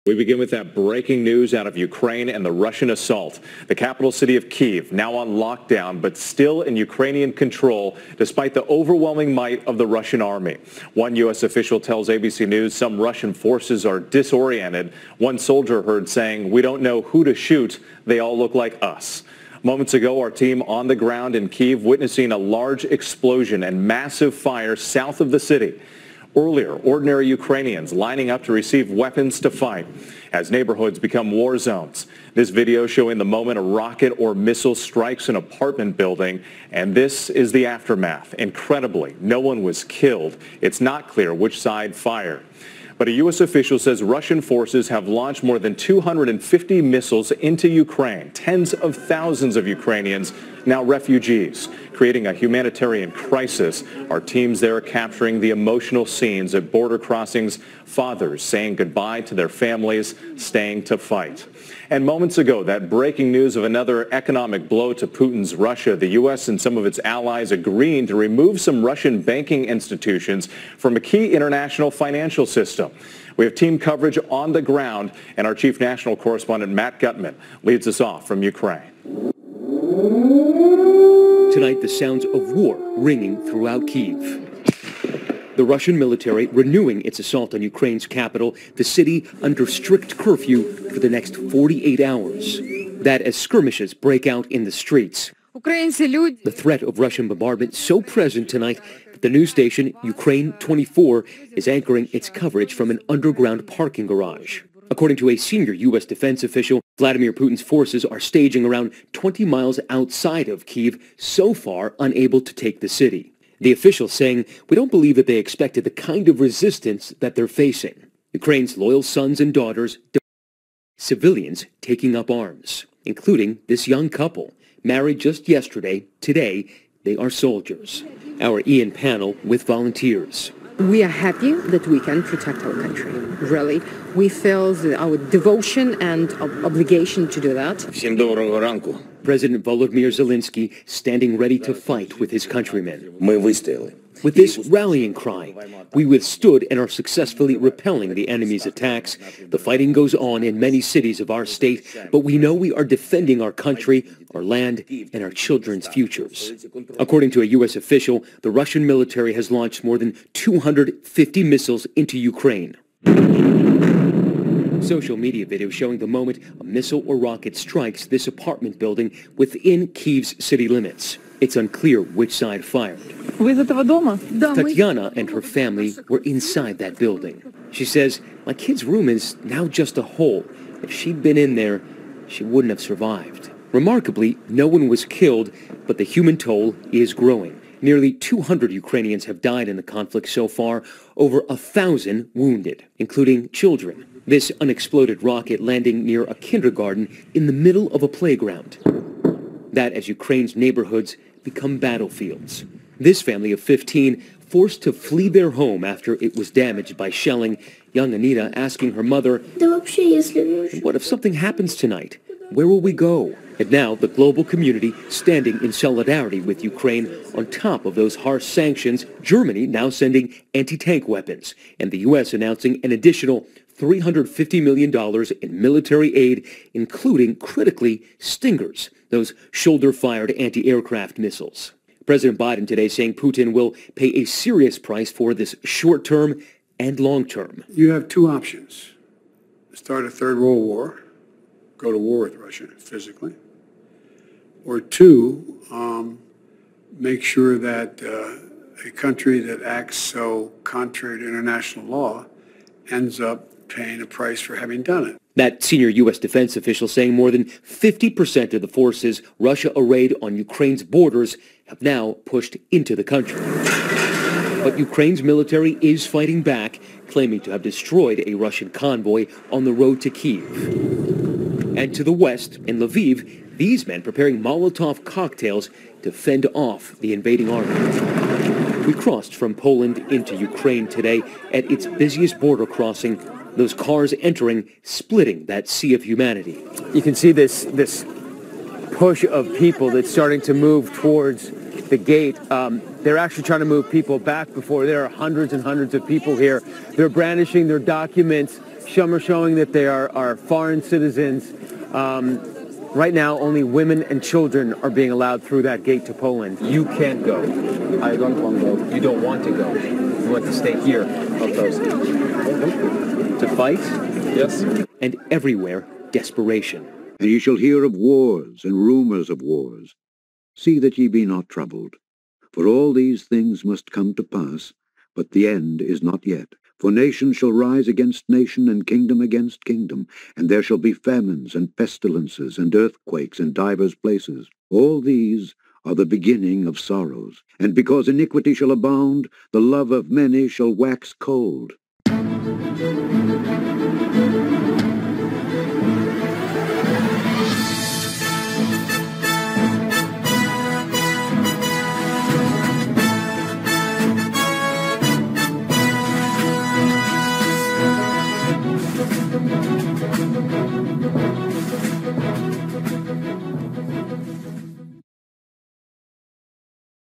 We begin with that breaking news out of Ukraine and the Russian assault. The capital city of Kyiv now on lockdown, but still in Ukrainian control, despite the overwhelming might of the Russian army. One U.S. official tells ABC News some Russian forces are disoriented. One soldier heard saying, "We don't know who to shoot. They all look like us." Moments ago, our team on the ground in Kyiv witnessing a large explosion and massive fire south of the city. Earlier, ordinary Ukrainians lining up to receive weapons to fight as neighborhoods become war zones. This video showing the moment a rocket or missile strikes an apartment building, and this is the aftermath. Incredibly, no one was killed. It's not clear which side fired. But a U.S. official says Russian forces have launched more than 250 missiles into Ukraine. Tens of thousands of Ukrainians now refugees, creating a humanitarian crisis. Our teams there are capturing the emotional scenes at border crossings, fathers saying goodbye to their families, staying to fight. And moments ago, that breaking news of another economic blow to Putin's Russia, the U.S. and some of its allies agreeing to remove some Russian banking institutions from a key international financial system. We have team coverage on the ground, and our chief national correspondent, Matt Gutman, leads us off from Ukraine. Tonight, the sounds of war ringing throughout Kyiv. The Russian military renewing its assault on Ukraine's capital, the city under strict curfew for the next 48 hours. That as skirmishes break out in the streets. The threat of Russian bombardment so present tonight that the news station Ukraine 24 is anchoring its coverage from an underground parking garage. According to a senior U.S. defense official, Vladimir Putin's forces are staging around 20 miles outside of Kyiv, so far unable to take the city. The official saying, "We don't believe that they expected the kind of resistance that they're facing." Ukraine's loyal sons and daughters, civilians taking up arms, including this young couple, married just yesterday. Today, they are soldiers. Our Ian panel with volunteers. We are happy that we can protect our country, really. We feel our devotion and obligation to do that. President Volodymyr Zelensky standing ready to fight with his countrymen. With this rallying cry, we withstood and are successfully repelling the enemy's attacks. The fighting goes on in many cities of our state, but we know we are defending our country, our land, and our children's futures. According to a U.S. official, the Russian military has launched more than 250 missiles into Ukraine. Social media video showing the moment a missile or rocket strikes this apartment building within Kyiv's city limits. It's unclear which side fired. Tatiana and her family were inside that building. She says, "My kid's room is now just a hole. If she'd been in there, she wouldn't have survived." Remarkably, no one was killed, but the human toll is growing. Nearly 200 Ukrainians have died in the conflict so far, over 1,000 wounded, including children. This unexploded rocket landing near a kindergarten in the middle of a playground. That as Ukraine's neighborhoods become battlefields. This family of 15 forced to flee their home after it was damaged by shelling. Young Anita asking her mother, "What if something happens tonight? Where will we go?" And now the global community standing in solidarity with Ukraine on top of those harsh sanctions. Germany now sending anti-tank weapons, and the U.S. announcing an additional $350 million in military aid, including, critically, Stingers, those shoulder-fired anti-aircraft missiles. President Biden today saying Putin will pay a serious price for this short-term and long-term. You have two options. Start a third world war, go to war with Russia physically, or two, make sure that a country that acts so contrary to international law ends up paying a price for having done it. That senior U.S. defense official saying more than 50% of the forces Russia arrayed on Ukraine's borders have now pushed into the country. But Ukraine's military is fighting back, claiming to have destroyed a Russian convoy on the road to Kyiv. And to the west, in Lviv, these men preparing Molotov cocktails to fend off the invading army. We crossed from Poland into Ukraine today at its busiest border crossing, those cars entering, splitting that sea of humanity. You can see this push of people that's starting to move towards the gate. They're actually trying to move people back before. There are hundreds and hundreds of people here. They're brandishing their documents, Some are showing that they are foreign citizens. Right now, only women and children are being allowed through that gate to Poland. You can't go. I don't want to go. You don't want to go. You want to stay here. Of course. To fight? Yes. And everywhere, desperation. And ye shall hear of wars and rumors of wars. See that ye be not troubled. For all these things must come to pass, but the end is not yet. For nation shall rise against nation, and kingdom against kingdom, and there shall be famines and pestilences and earthquakes in divers places. All these are the beginning of sorrows. And because iniquity shall abound, the love of many shall wax cold.